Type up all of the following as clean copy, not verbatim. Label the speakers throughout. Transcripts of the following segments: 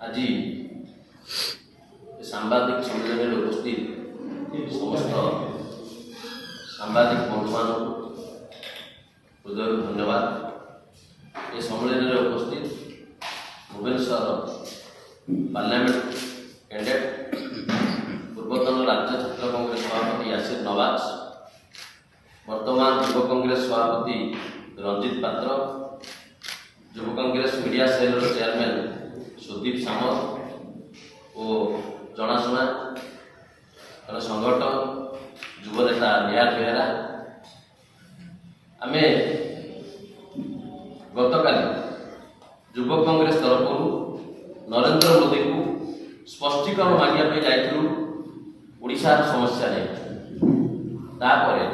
Speaker 1: आज सांबादिक सम्मेलन में उपस्थित समस्त सांबादिक बंधु मान हृदय धन्यवाद। ये सम्मेलन में उपस्थित भुवनेश्वर पार्लियामेंट कैंडिडेट पूर्वतन राज्य छात्र कांग्रेस सभापति यासिर नवाज, वर्तमान युव कांग्रेस सभापति रंजित पात्र, युव Congress media cell chairman Sudeep Samal और जनाशुना संगठन युव नेता निहार बेहेरा, आमे गतकाली युव कांग्रेस तरफ नरेंद्र मोदी को स्पष्टीकरण मांगे जाइलु ओडिशार समस्या नहीं। तापरे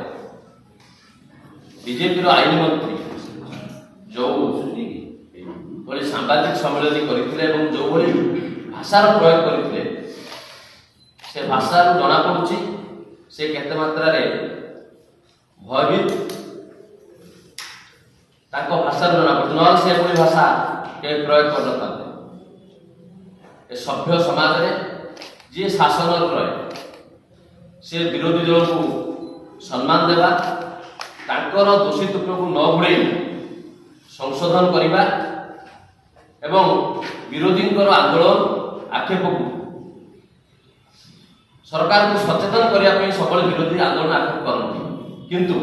Speaker 1: बीजेपी आईन मंत्री जो भली सांबादिक सम्मेलन करते जो भली भाषार प्रयोग करते से भाषा जना पड़ुछि से केते मात्रा रे भयभीत ताको भाषा जना पड़ुछि न से भली भाषा के प्रयोग कर नता। ए सभ्य समाज रे जे शासन रहे से विरोधी दल को सम्मान देवा, तांकर दोषित को न घुड़े संशोधन करवा एवं विरोधी आंदोलन आक्षेप को सरकार को सचेतन करने सब विरोधी आंदोलन आक्षेप करती, किंतु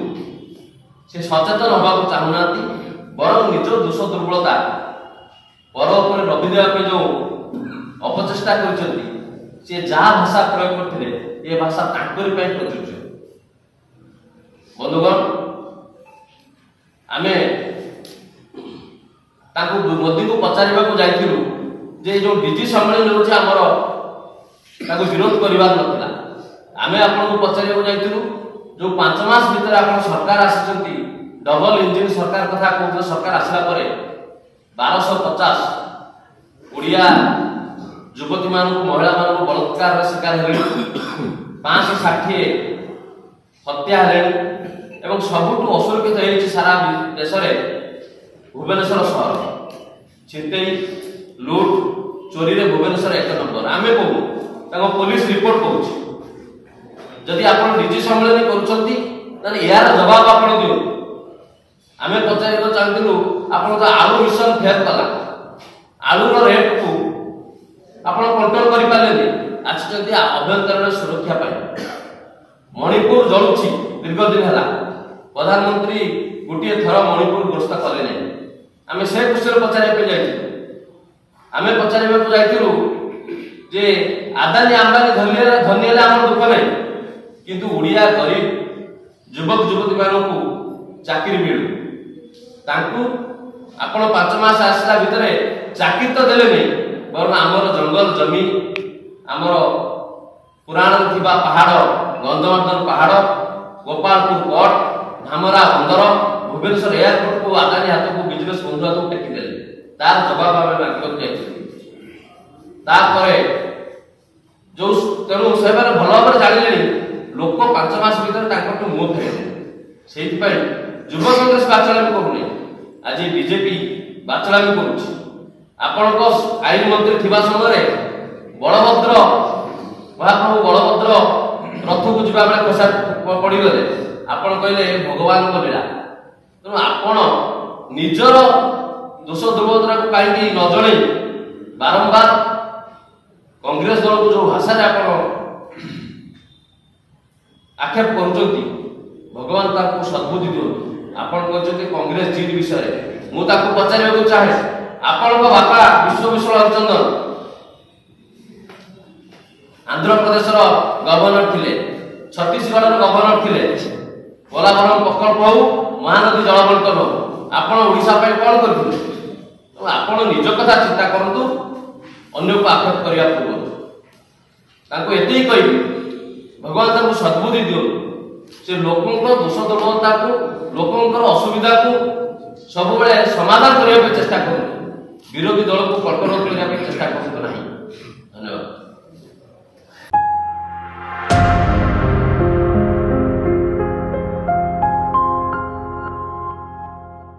Speaker 1: से सचेतन होगा चाहूना बरं निज दोष दुर्बलता पर रवि देवाई जो अपचेषा कर जहाँ भाषा प्रयोग करते ये भाषा प्रযোज्य। बंधुगण आमे मोदी को पचार जाइलु जे जो डीजी सम्मेलन होछि हमर ताको विरोध करबार नथिला। आमे आपन को पचार जाइलु जो 5 मास भीतर आपन सरकार आसिचंती डबल इंजिन सरकार कथा कहउछ, सरकार आसला परे 1250 ओडिया युवती मान महिला मान बलात्कार शिकार हेले, 560 हत्या हेले एवं सबुठ असुरक्षित होती सारा देश में भुवनेश्वर सहर छिनतई लुट चोरी रे भुवनेश्वर 1 नंबर। आमे कहूँ पुलिस रिपोर्ट कहूँ जदि आप डीजी सम्मेलन कर यार जवाब आप दियो। आम पचार चाहूँ आप आलू मिशन फेल कला आलूर रेट को आप कंट्रोल कर अभ्यंतरण सुरक्षा पाई। मणिपुर जलुची दीर्घ दिन है, प्रधानमंत्री गोटे थर मणिपुर गस्त कले ना। आम से विषय पचार जाइलु जे आदानी अंबानी धनी आम दुख नहीं, किंतु उड़िया गरीब युवक युवती मानू चाकरी मिलू तांकु आपण 5 मास आसला भितर चाकरी तो देले नहीं, बरं आमर जंगल जमी आमर पुराण थिबा पहाड़ गंधवर्धन पहाड़ गोपालपुर कोर्ट धामरा बंदर भुवनेश्वर एयरपोर्ट को आदानी हाथ को बिजनेस बंधु हाथ को टेकी देले। तार जवाब आम मांगक जाए जो तेणु से भल भाव जाने लोक 5 मास भीतर मुह फेरे से युव कांग्रेस बाचलामी करूनी आज बीजेपी बाचलामी करुच्ची। आपण आईन मंत्री थिबा समय बलभद्र महाप्रभु बलभद्र रथ को जीवा बेले कषा पड़गले आपण कहले भगवान लीला। तेणु आपण निजर दोष दुर्बलता को कहीं न जन बारंबार कांग्रेस दल को जो भाषा आक्षेप कर भगवान ताको सद्बुद्धि दियो। आपण कहते कांग्रेस जीत विषय मुझे पचार चाहे आपण बापा विश्वभूषण हरिचंदन आंध्र प्रदेश गवर्नर थिले, छत्तीसगढ़ गवर्नर थिले, पोलावरम प्रकल्प हो महानदी जल बंटन हो आपण ओडिशा पे कौन करथिले? तो आपण निज कथा चिंता करंतु अन्य को आक्षेप करिया पूर्व ताको एते कहि भगवान ताको सद्बुद्धि दियो से लोकंकर दोष दुर्बलता को लोकंकर असुविधा को सब बेले समाधान करने चेष्टा करूँ, विरोधी दल को कंट्रोल करने चेष्टा करूँ नहीं। धन्यवाद।